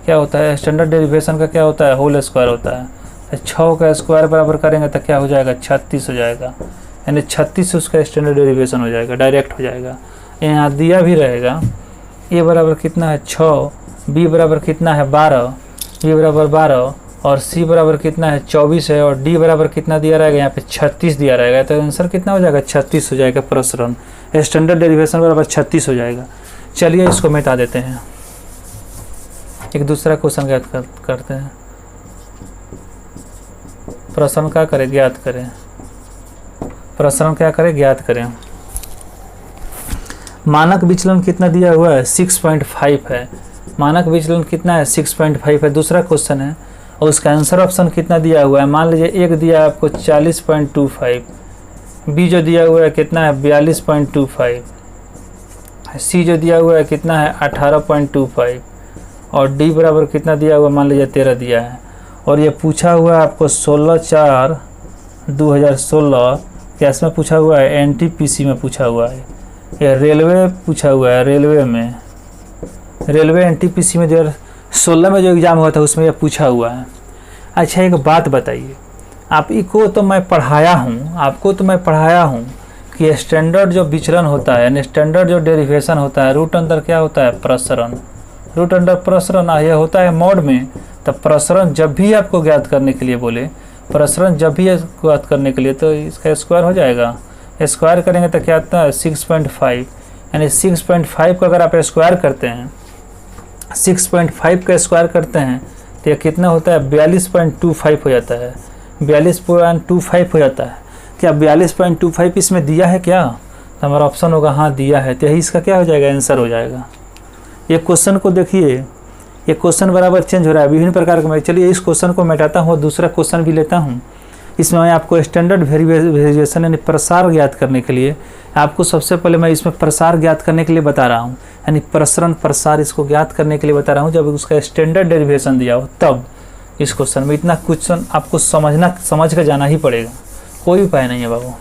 क्या होता है, स्टैंडर्ड डेरिवेशन का क्या होता है, होल स्क्वायर होता है। तो 6 का स्क्वायर बराबर करेंगे तो क्या हो जाएगा, 36 हो जाएगा। यानी 36 उसका स्टैंडर्ड डेरिवेशन हो जाएगा, डायरेक्ट हो जाएगा। यहाँ दिया भी रहेगा, ए बराबर कितना है, 6, बी बराबर कितना है, 12, बी बराबर 12, और सी बराबर कितना है, 24 है, और डी बराबर कितना दिया रहेगा, यहाँ पे 36 दिया रहेगा। तो आंसर कितना हो जाएगा, 36 हो जाएगा। प्रसरण स्टैंडर्ड डेरिवेशन बराबर 36 हो जाएगा। चलिए इसको मिटा देते हैं, एक दूसरा क्वेश्चन ज्ञात करते हैं। प्रसरण क्या करें, ज्ञात करें। प्रसरण क्या करें, ज्ञात करें। मानक विचलन कितना दिया हुआ है, 6.5 है। मानक विचलन कितना है, 6.5 है। दूसरा क्वेश्चन है, और उसका आंसर ऑप्शन कितना दिया हुआ है, मान लीजिए एक दिया है आपको 40.25, बी जो दिया हुआ है कितना है, 42.25, सी जो दिया हुआ है कितना है, 18.25, और डी बराबर कितना दिया हुआ है, मान लीजिए 13 दिया है। और ये पूछा हुआ है आपको 16/4/2016 कैस में पूछा हुआ है, एनटीपीसी में पूछा हुआ है। ये रेलवे पूछा हुआ है, रेलवे में, रेलवे एनटीपीसी में 2016 में जो एग्ज़ाम हुआ था उसमें यह पूछा हुआ है। अच्छा एक बात बताइए, आपको तो मैं पढ़ाया हूँ, आपको तो मैं पढ़ाया हूँ कि स्टैंडर्ड जो विचलन होता है, स्टैंडर्ड जो डेरिवेशन होता है, रूट अंडर क्या होता है, प्रसरण। रूट अंडर प्रसरण यह होता है मोड में। तब प्रसरण जब भी आपको ज्ञात करने के लिए बोले, प्रसरण जब भी ज्ञात करने के लिए, तो इसका स्क्वायर हो जाएगा। स्क्वायर करेंगे तो क्या आता है, 6.5। यानी 6.5 का अगर आप स्क्वायर करते हैं, 6.5 का स्क्वायर करते हैं तो यह कितना होता है, 42.25 हो जाता है। 42.25 हो जाता है। क्या 42.25 इसमें दिया है क्या, तो हमारा ऑप्शन होगा हाँ दिया है। तो यही इसका क्या हो जाएगा, आंसर हो जाएगा। ये क्वेश्चन को देखिए, ये क्वेश्चन बराबर चेंज हो रहा है विभिन्न प्रकार का। मैं चलिए इस क्वेश्चन को मिटाता हूँ, दूसरा क्वेश्चन भी लेता हूँ। इसमें मैं आपको स्टैंडर्ड वेरिएशन यानी प्रसार ज्ञात करने के लिए, आपको सबसे पहले मैं इसमें प्रसार ज्ञात करने के लिए बता रहा हूँ, यानी प्रसरण प्रसार इसको ज्ञात करने के लिए बता रहा हूँ। जब उसका स्टैंडर्ड डेरिवेशन दिया हो तब इस क्वेश्चन में इतना क्वेश्चन आपको समझ कर जाना ही पड़ेगा, कोई उपाय नहीं है बाबू।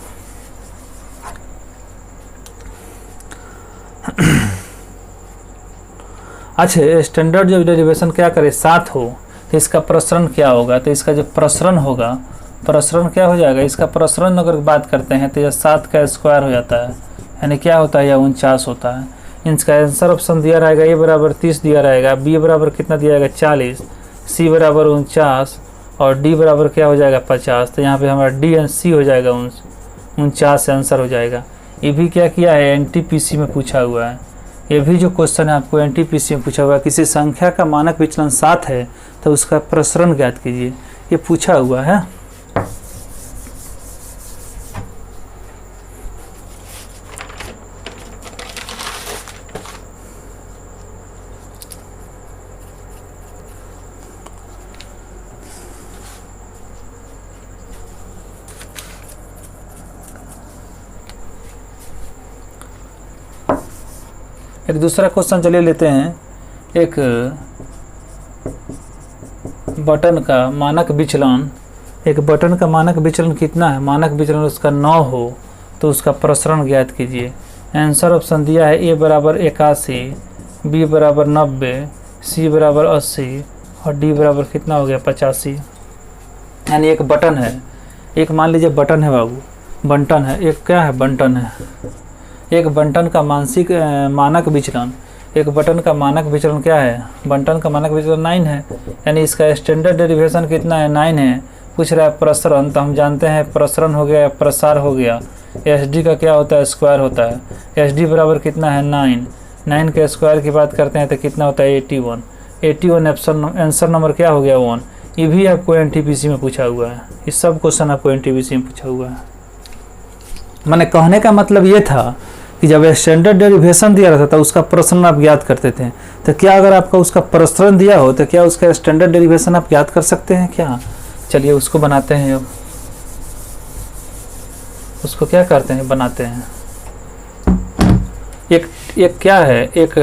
अच्छा स्टैंडर्ड जो डेरिवेशन क्या करे, 7 हो तो इसका प्रसरण क्या होगा, तो इसका जो प्रसरण होगा, प्रसरण क्या हो जाएगा, इसका प्रसरण अगर बात करते हैं तो यह 7 का स्क्वायर हो जाता है। यानी क्या होता है, यह 49 होता है। इसका आंसर ऑप्शन दिया रहेगा, ए बराबर 30 दिया रहेगा, बी बराबर कितना दिया जाएगा 40, सी बराबर 49, और डी बराबर क्या हो जाएगा 50। तो यहाँ पे हमारा डी एंड सी हो जाएगा 49 आंसर हो जाएगा। ये भी क्या किया है, एनटीपीसी में पूछा हुआ है। ये भी जो क्वेश्चन है आपको एनटीपीसी में पूछा हुआ है, किसी संख्या का मानक विचलन 7 है तो उसका प्रसरण ज्ञात कीजिए, ये पूछा हुआ है। फिर दूसरा क्वेश्चन चलिए लेते हैं। एक बटन का मानक विचलन, एक बटन का मानक विचलन कितना है? मानक विचलन उसका 9 हो तो उसका प्रसरण ज्ञात कीजिए। आंसर ऑप्शन दिया है ए बराबर 81, बी बराबर 90, सी बराबर 80 और डी बराबर कितना हो गया 85। यानी एक बटन है, एक मान लीजिए बटन है बाबू, बंटन है, एक क्या है बंटन है। एक बंटन का मानक विचलन, एक बटन का मानक विचलन क्या है? बंटन का मानक विचलन 9 है, यानी इसका स्टैंडर्ड डेरिवेशन कितना है? 9 है। पूछ रहा है प्रसरण, तो हम जानते हैं प्रसरण हो गया, प्रसार हो गया। एस डी का क्या होता है? स्क्वायर होता है। एस डी बराबर कितना है? 9। 9 के स्क्वायर की बात करते हैं तो कितना होता है? 81। 81 आंसर नंबर क्या हो गया? 1। ये भी आपको एनटीपीसी में पूछा हुआ है, ये सब क्वेश्चन आपको एनटीपीसी में पूछा हुआ है। मैंने कहने का मतलब ये था कि जब स्टैंडर्ड डेरिवेशन दिया रहता था उसका प्रसरण आप ज्ञात करते थे, तो क्या अगर आपका उसका प्रसरण दिया हो तो क्या उसका स्टैंडर्ड डेरिवेशन आप ज्ञात कर सकते हैं क्या? चलिए उसको बनाते हैं। अब उसको क्या करते हैं? बनाते हैं। एक क्या है? एक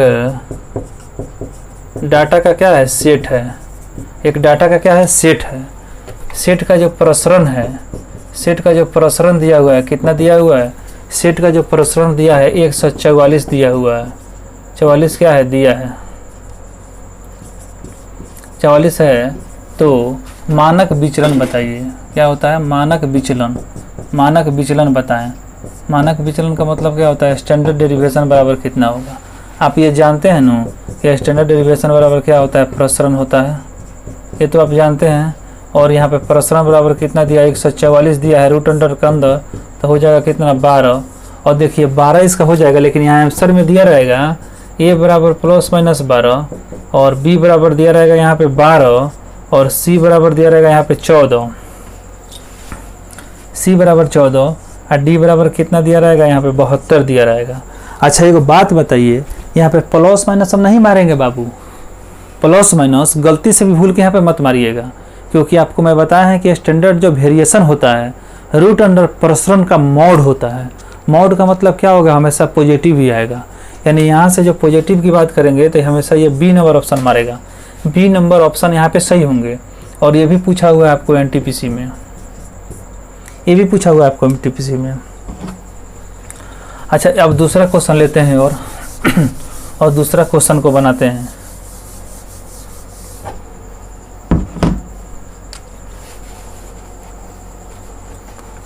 डाटा का क्या है? सेट है। एक डाटा का क्या है? सेट है। सेट का जो प्रसरण है, सेट का जो प्रसरण दिया हुआ है, कितना दिया हुआ है? सेट का जो प्रसरण दिया है 144 दिया हुआ है। 44 क्या है? दिया है 44 है। तो मानक विचलन बताइए, क्या होता है? मानक विचलन। मानक विचलन बताएं। मानक विचलन का मतलब क्या होता है? स्टैंडर्ड डेरिवेशन बराबर कितना होगा? आप ये जानते हैं ना कि स्टैंडर्ड डेरिवेशन बराबर क्या होता है? प्रसरण होता है, ये तो आप जानते हैं। और यहाँ पे प्रसरण बराबर कितना दिया? 144 दिया है, रूट अंडर के अंदर तो हो जाएगा कितना? 12। और देखिए 12 इसका हो जाएगा, लेकिन यहाँ आंसर में दिया रहेगा ए बराबर +-12 और बी बराबर दिया रहेगा यहाँ पे 12 और सी बराबर दिया रहेगा यहाँ पे 14। सी बराबर 14 और डी बराबर कितना दिया रहेगा? यहाँ पे 72 दिया रहेगा। अच्छा एक बात बताइए, यहाँ पे प्लस माइनस हम नहीं मारेंगे बाबू, प्लस माइनस गलती से भी भूल के यहाँ पे मत मारिएगा, क्योंकि आपको मैं बताया है कि स्टैंडर्ड जो वेरिएशन होता है रूट अंडर प्रसरण का मॉड होता है। मॉड का मतलब क्या होगा? हमेशा पॉजिटिव ही आएगा। यानी यहाँ से जो पॉजिटिव की बात करेंगे तो हमेशा ये बी नंबर ऑप्शन मारेगा। बी नंबर ऑप्शन यहाँ पे सही होंगे। और ये भी पूछा हुआ है आपको एनटीपीसी में, ये भी पूछा हुआ है आपको एनटीपीसी में। अच्छा अब दूसरा क्वेश्चन लेते हैं और दूसरा क्वेश्चन को बनाते हैं।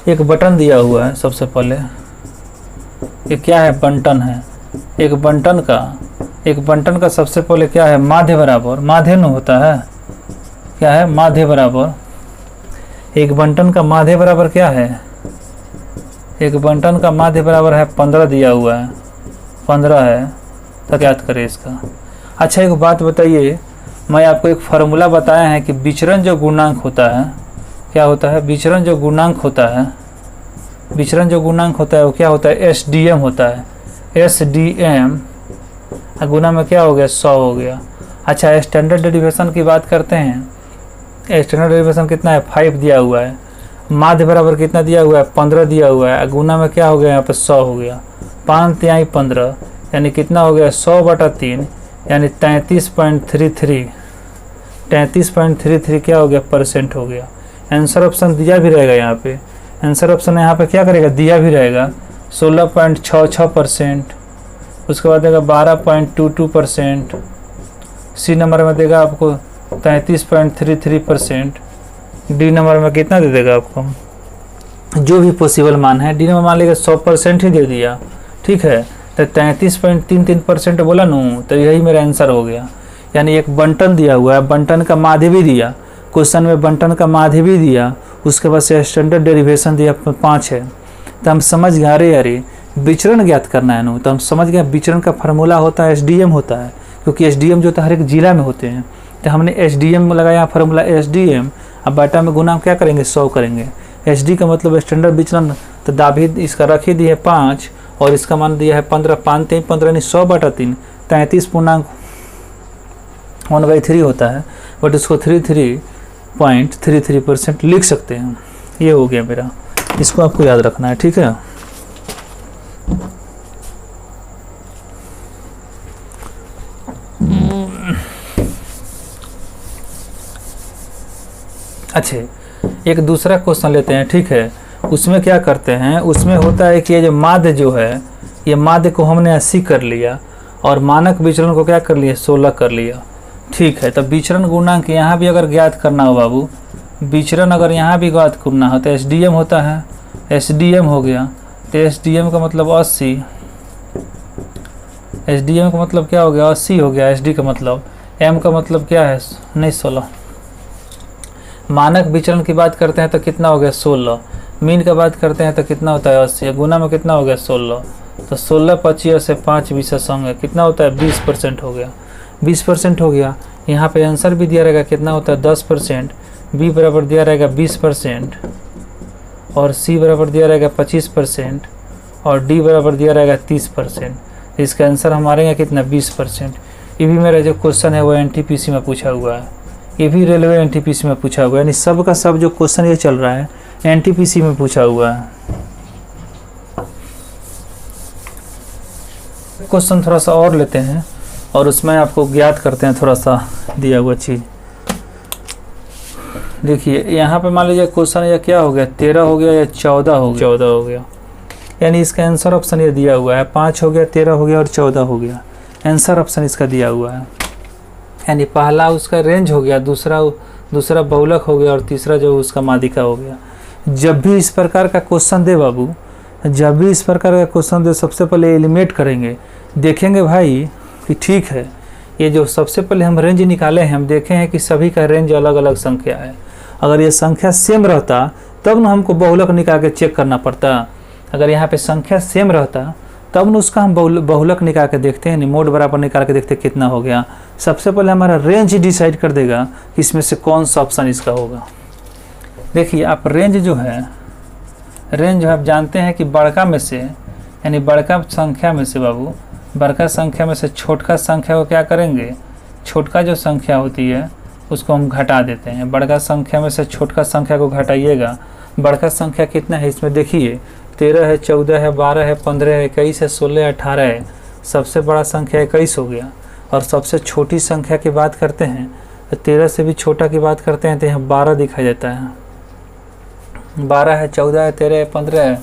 एक बटन दिया हुआ है, सबसे पहले ये क्या है? बंटन है। एक बंटन का सबसे पहले क्या है? माध्य बराबर, माध्य न होता है, क्या है? माध्य बराबर। एक बंटन का माध्य बराबर क्या है? एक बंटन का माध्य बराबर है 15 दिया हुआ है, 15 है, तो याद करें इसका। अच्छा एक बात बताइए, मैं आपको एक फार्मूला बताया है कि विचरण जो गुणांक होता है, क्या होता है? विचरण जो गुणांक होता है, विचरण जो गुणांक होता है वो क्या होता है? एसडीएम होता है। एसडीएम गुना में क्या हो गया? 100 हो गया। अच्छा स्टैंडर्ड डेरिवेशन की बात करते हैं। स्टैंडर्ड डेरिवेशन कितना है? 5 दिया हुआ है। माध्य बराबर कितना दिया हुआ है? 15 दिया हुआ है। गुना में क्या हो गया? यहाँ पे 100 हो गया। 5 तिहाई 15 यानी कितना हो गया? 100/3 यानी 33.33। 33.33 क्या हो गया? % हो गया। आंसर ऑप्शन दिया भी रहेगा यहाँ पे। आंसर ऑप्शन यहाँ पे क्या करेगा? दिया भी रहेगा 16.66%। उसके बाद देगा 12.22%। सी नंबर में देगा आपको 33.33%। डी नंबर में कितना दे देगा आपको? जो भी पॉसिबल मान है। डी नंबर मान लेगा 100% ही दे दिया, ठीक है, तो 33.33% बोला नू, तो यही मेरा आंसर हो गया। यानी एक बंटन दिया हुआ है, बंटन का माध्य भी दिया, क्वेश्चन में बंटन का माध्य भी दिया, उसके बाद से स्टैंडर्ड डेरिवेशन दिया 5 है। तो हम समझ गए अरे विचरण ज्ञात करना है ना, तो हम समझ गए विचरण का फार्मूला होता है एसडीएम होता है, क्योंकि एसडीएम जो होता है हर एक जिला में होते हैं। तो हमने एसडीएम में लगाया फार्मूला एसडीएम। अब बाटा में गुना क्या करेंगे? 100 करेंगे। एसडी का मतलब स्टैंडर्ड विचरण, तो दाभी इसका रख ही दिए 5 और इसका मान दिया है 15। 5 3 15 यानी 100/3 33.1/3 होता है, बट इसको 33.33% लिख सकते हैं। ये हो गया मेरा, इसको आपको याद रखना है, ठीक है। अच्छे, एक दूसरा क्वेश्चन लेते हैं, ठीक है। उसमें क्या करते हैं, उसमें होता है कि ये जो माध्य जो है, ये माध्य को हमने 80 कर लिया और मानक विचरण को क्या कर लिया, 16 कर लिया, ठीक है। तब विचरण गुणांक यहाँ भी अगर ज्ञात करना हो बाबू, विचरण अगर यहाँ भी ज्ञात करना हो तो एसडीएम होता है, एसडीएम हो गया। तो एसडीएम का मतलब 80, एसडीएम का मतलब क्या हो गया, 80 हो गया। एसडी का मतलब, एम का मतलब क्या है, नहीं 16। मानक विचरण की बात करते हैं तो कितना हो गया, 16। मीन का बात करते हैं तो कितना होता है, 80। गुना में कितना हो गया, 16। तो 16 25 से 5 20 संग कितना होता है, 20% हो गया, 20% हो गया। यहाँ पे आंसर भी दिया रहेगा, कितना होता है, 10%। बी बराबर दिया रहेगा 20% और सी बराबर दिया रहेगा 25% और डी बराबर दिया रहेगा 30%। इसका आंसर हमारे यहाँ कितना, 20%। ये भी मेरा जो क्वेश्चन है वो एनटीपीसी में पूछा हुआ है, ये भी रेलवे एनटीपीसी में पूछा हुआ है, यानी सब का सब जो क्वेश्चन ये चल रहा है एनटीपीसी में पूछा हुआ है। क्वेश्चन थोड़ा सा और लेते हैं और उसमें आपको ज्ञात करते हैं थोड़ा सा दिया हुआ चीज़। देखिए यहाँ पे मान लीजिए क्वेश्चन या क्या हो गया, 13 हो गया या 14 हो गया, 14 हो गया, यानी इसका आंसर ऑप्शन ये दिया हुआ है, 5 हो गया, 13 हो गया और 14 हो गया। आंसर ऑप्शन इसका दिया हुआ है, यानी पहला उसका रेंज हो गया, दूसरा बहुलक हो गया और तीसरा जो उसका माध्यिका हो गया। जब भी इस प्रकार का क्वेश्चन दे बाबू, जब भी इस प्रकार का क्वेश्चन दे, सबसे पहले एलिमिनेट करेंगे, देखेंगे भाई कि ठीक है, ये जो सबसे पहले हम रेंज निकाले हैं, हम देखे हैं कि सभी का रेंज अलग अलग संख्या है। अगर ये संख्या सेम रहता तब न हमको बहुलक निकाल के चेक करना पड़ता। अगर यहाँ पे संख्या सेम रहता तब न उसका हम बहुलक निकाल के देखते हैं, मोड बराबर निकाल के देखते हैं कितना हो गया। सबसे पहले हमारा रेंज ही डिसाइड कर देगा कि इसमें से कौन सा ऑप्शन इसका होगा। देखिए आप रेंज जो है, रेंज जो आप जानते हैं कि बड़का में से, यानी बड़का संख्या में से बाबू, बड़का संख्या में से छोटका संख्या को क्या करेंगे, छोटका जो संख्या होती है उसको हम घटा देते हैं। बड़का संख्या में से छोटका संख्या को घटाइएगा। बड़का संख्या कितना है इसमें देखिए, 13 है, 14 है, 12 है, 15 है, 21 है, 16 है, 18 है। सबसे बड़ा संख्या 21 हो गया। और सबसे छोटी संख्या की बात करते हैं तो 13 से भी छोटा की बात करते हैं तो यहाँ 12 दिखाई देता है। 12 है, 14 है, 13 है, 15 है,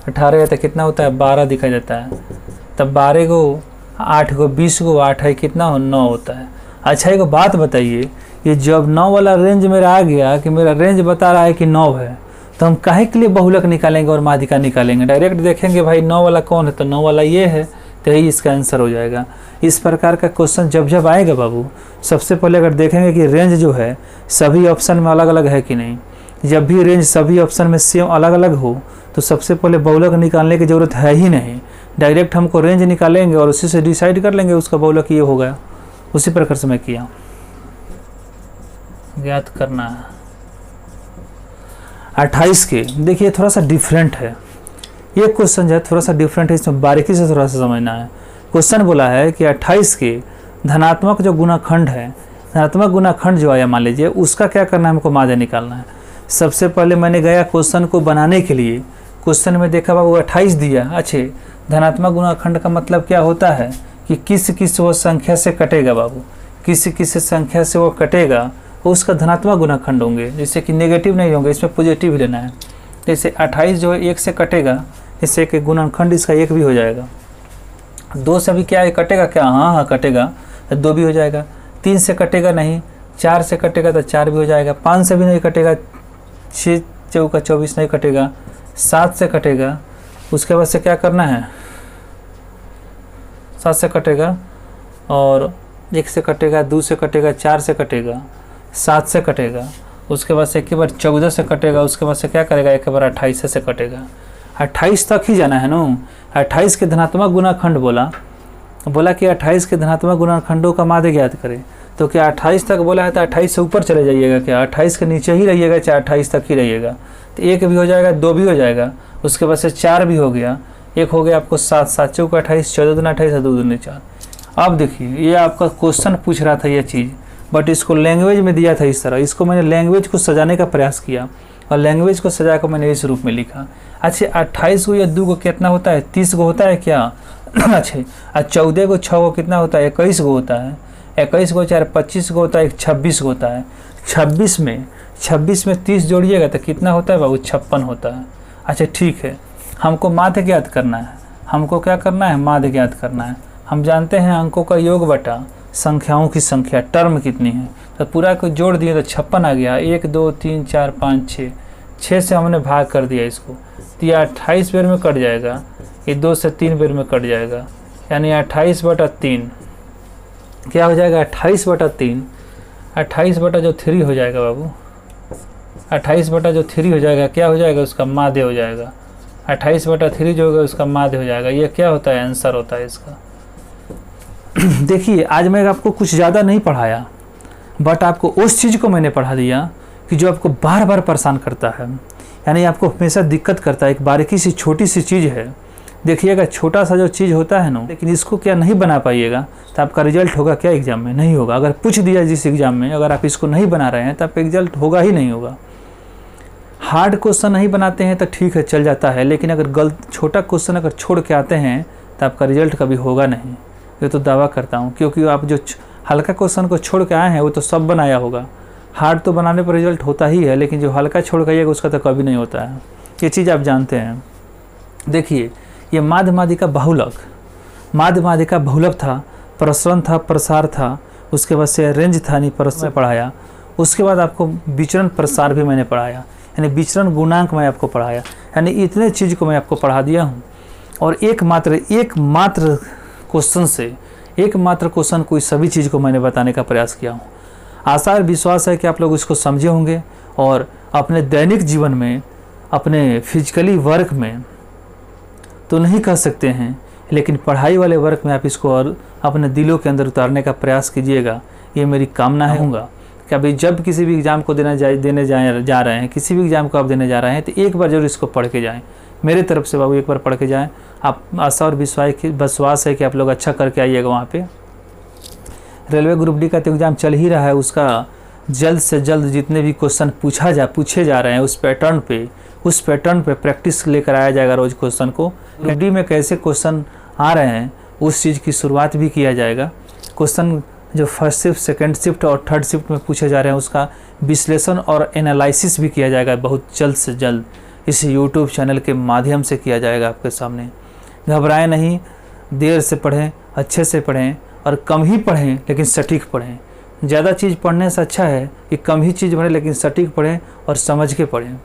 18 है, तो कितना होता है, 12 दिखाई देता है। तब 12 को 8 को 20 को 8 है, कितना हो, 9 होता है। अच्छा एक बात बताइए, ये जब 9 वाला रेंज मेरा आ गया कि मेरा रेंज बता रहा है कि 9 है, तो हम काहे के लिए बहुलक निकालेंगे और माध्यिका निकालेंगे, डायरेक्ट देखेंगे भाई 9 वाला कौन है, तो 9 वाला ये है, तो यही इसका आंसर हो जाएगा। इस प्रकार का क्वेश्चन जब जब आएगा बाबू, सबसे पहले अगर देखेंगे कि रेंज जो है सभी ऑप्शन में अलग अलग है कि नहीं। जब भी रेंज सभी ऑप्शन में सेम अलग अलग हो तो सबसे पहले बहुलक निकालने की ज़रूरत है ही नहीं, डायरेक्ट हमको रेंज निकालेंगे और उसी से डिसाइड कर लेंगे उसका बहुलक ये होगा। उसी प्रकार से मैं किया, ज्ञात करना है। 28 के देखिए थोड़ा सा डिफरेंट है, ये क्वेश्चन जो है थोड़ा सा डिफरेंट है, इसमें बारीकी से थोड़ा सा समझना है। क्वेश्चन बोला है कि 28 के धनात्मक जो गुणाखंड है, धनात्मक गुणाखंड जो आया मान लीजिए, उसका क्या करना है, हमको माध्य निकालना है। सबसे पहले मैंने गया क्वेश्चन को बनाने के लिए, क्वेश्चन में देखा बाबू 28 दिया। अच्छे धनात्मक गुणाखंड का मतलब क्या होता है कि किस किस वो संख्या से कटेगा बाबू, किस किस संख्या से वो कटेगा उसका धनात्मक गुणाखंड होंगे, जैसे कि नेगेटिव नहीं होंगे, इसमें पॉजिटिव ही लेना है। जैसे 28 जो है 1 से कटेगा, इससे कि गुणनखंड इसका 1 भी हो जाएगा। 2 से भी क्या है, कटेगा क्या, हाँ कटेगा, 2 भी हो जाएगा। 3 से कटेगा नहीं, 4 से कटेगा तो 4 भी हो जाएगा। 5 से भी नहीं कटेगा, 6 चौका 24 नहीं कटेगा। 7 से कटेगा, उसके बाद से क्या करना है, 7 से कटेगा और 1 से कटेगा, 2 से कटेगा, 4 से कटेगा, 7 से कटेगा, उसके बाद से एक बार 14 से कटेगा, उसके बाद से क्या करेगा, एक बार 28 से कटेगा। 28 तक ही जाना है ना। 28 के धनात्मक गुणाखंड बोला कि 28 के धनात्मक गुणाखंडों का माध्य ज्ञात करें, तो क्या 28 तक बोला है तो 28 से ऊपर चले जाइएगा क्या, 28 के नीचे ही रहिएगा, चाहे 28 तक ही रहिएगा। तो 1 भी हो जाएगा, 2 भी हो जाएगा, उसके बाद से 4 भी हो गया, 1 हो गया आपको 7, 7 चौका 28, 14 दूना 28, 2 दूनी 4। अब देखिए ये आपका क्वेश्चन पूछ रहा था ये चीज़, बट इसको लैंग्वेज में दिया था इस तरह। इसको मैंने लैंग्वेज को सजाने का प्रयास किया और लैंग्वेज को सजा कर मैंने इस रूप में लिखा। अच्छा 28 को या 2 को कितना होता है, 30 को होता है क्या। अच्छा 14 को 6 को कितना होता है, 21 को होता है। 21 को 4 25 को होता है, 26 को होता है। 26 में 26 में 30 जोड़िएगा तो कितना होता है बाबू? 56 होता है। अच्छा ठीक है, हमको माध्य ज्ञात करना है। हमको क्या करना है? माध्य ज्ञात करना है। हम जानते हैं अंकों का योग बटा संख्याओं की संख्या, टर्म कितनी है, तो पूरा को जोड़ दिए तो 56 आ गया। 1 2 3 4 5 6, 6 से हमने भाग कर दिया इसको, तो यह 28 बेर में कट जाएगा। ये 2 से 3 बेर में कट जाएगा, यानी 28/3 क्या हो जाएगा? 28/3। 28 बटा जो 3 हो जाएगा बाबू, 28 बटा जो 3 हो जाएगा क्या हो जाएगा? उसका माध्य हो जाएगा। 28/3 जो होगा उसका माध्य हो जाएगा। ये क्या होता है? आंसर होता है इसका। देखिए आज मैं आपको कुछ ज़्यादा नहीं पढ़ाया, बट आपको उस चीज़ को मैंने पढ़ा दिया कि जो आपको बार बार परेशान करता है, यानी आपको हमेशा दिक्कत करता है। एक बारीकी सी छोटी सी चीज़ है, देखिएगा छोटा सा जो चीज़ होता है ना, लेकिन इसको क्या नहीं बना पाइएगा तो आपका रिजल्ट होगा क्या? एग्जाम में नहीं होगा। अगर पूछ दिया जिस एग्ज़ाम में, अगर आप इसको नहीं बना रहे हैं तो आपका रिजल्ट होगा ही नहीं होगा। हार्ड क्वेश्चन नहीं बनाते हैं तो ठीक है, चल जाता है, लेकिन अगर छोटा क्वेश्चन अगर छोड़ के आते हैं तो आपका रिजल्ट कभी होगा नहीं, ये तो दावा करता हूँ। क्योंकि आप जो हल्का क्वेश्चन को छोड़ के आए हैं वो तो सब बनाया होगा। हार्ड तो बनाने पर रिजल्ट होता ही है, लेकिन जो हल्का छोड़ के आइएगा उसका तो कभी नहीं होता है। ये चीज़ आप जानते हैं। देखिए ये माध्य माध्यिका बहुलक, माध्य माध्यिका बहुलक था, प्रसरण था, प्रसार था, उसके बाद से रेंज था, नहीं प्रसार पढ़ाया। उसके बाद आपको विचरण प्रसार भी मैंने पढ़ाया, यानी विचरण गुणांक मैं आपको पढ़ाया। यानी इतने चीज़ को मैं आपको पढ़ा दिया हूँ। और एकमात्र क्वेश्चन से, एकमात्र क्वेश्चन को इस सभी चीज़ को मैंने बताने का प्रयास किया हूँ। आशा और विश्वास है कि आप लोग इसको समझे होंगे और अपने दैनिक जीवन में, अपने फिजिकली वर्क में तो नहीं कर सकते हैं, लेकिन पढ़ाई वाले वर्क में आप इसको और अपने दिलों के अंदर उतारने का प्रयास कीजिएगा। ये मेरी कामना है होगा कि अभी जब किसी भी एग्ज़ाम को देने जा रहे हैं, किसी भी एग्ज़ाम को आप देने जा रहे हैं, तो एक बार जरूर इसको पढ़ के जाएँ। मेरे तरफ से बाबू एक बार पढ़ के जाएँ। आप आशा और विश्वास है कि आप लोग अच्छा करके आइएगा। वहाँ पे रेलवे ग्रुप डी का तो एग्ज़ाम चल ही रहा है, उसका जल्द से जल्द जितने भी क्वेश्चन पूछे जा रहे हैं उस पैटर्न पे प्रैक्टिस लेकर आया जाएगा। रोज़ क्वेश्चन को ग्रुप डी में कैसे क्वेश्चन आ रहे हैं उस चीज़ की शुरुआत भी किया जाएगा। क्वेश्चन जो फर्स्ट शिफ्ट, सेकंड शिफ्ट और थर्ड शिफ्ट में पूछे जा रहे हैं उसका विश्लेषण और एनालिसिस भी किया जाएगा बहुत जल्द से जल्द। इस यूट्यूब चैनल के माध्यम से किया जाएगा आपके सामने। घबराएं नहीं, देर से पढ़ें, अच्छे से पढ़ें और कम ही पढ़ें लेकिन सटीक पढ़ें। ज़्यादा चीज़ पढ़ने से अच्छा है कि कम ही चीज़ पढ़ें लेकिन सटीक पढ़ें और समझ के पढ़ें।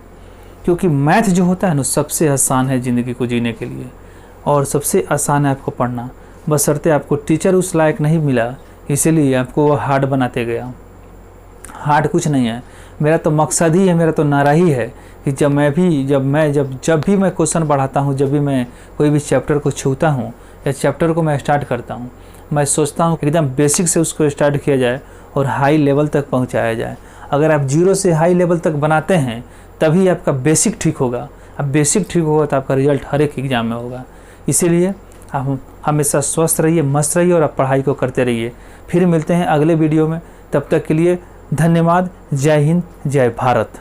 क्योंकि मैथ जो होता है ना सबसे आसान है ज़िंदगी को जीने के लिए, और सबसे आसान है आपको पढ़ना, बशर्ते आपको टीचर उस लायक नहीं मिला, इसीलिए आपको वो हार्ड बनाते गया। हार्ड कुछ नहीं है, मेरा तो मकसद ही है, मेरा तो नारा ही है कि जब भी मैं क्वेश्चन बढ़ाता हूँ, जब भी मैं कोई भी चैप्टर को छूता हूँ या चैप्टर को मैं स्टार्ट करता हूँ, मैं सोचता हूँ कि एकदम बेसिक से उसको स्टार्ट किया जाए और हाई लेवल तक पहुँचाया जाए। अगर आप 0 से हाई लेवल तक बनाते हैं तभी आपका बेसिक ठीक होगा। अब बेसिक ठीक होगा तो आपका रिजल्ट हर एक एग्ज़ाम में होगा। इसीलिए आप हमेशा स्वस्थ रहिए, मस्त रहिए और आप पढ़ाई को करते रहिए। फिर मिलते हैं अगले वीडियो में, तब तक के लिए धन्यवाद। जय हिंद, जय भारत।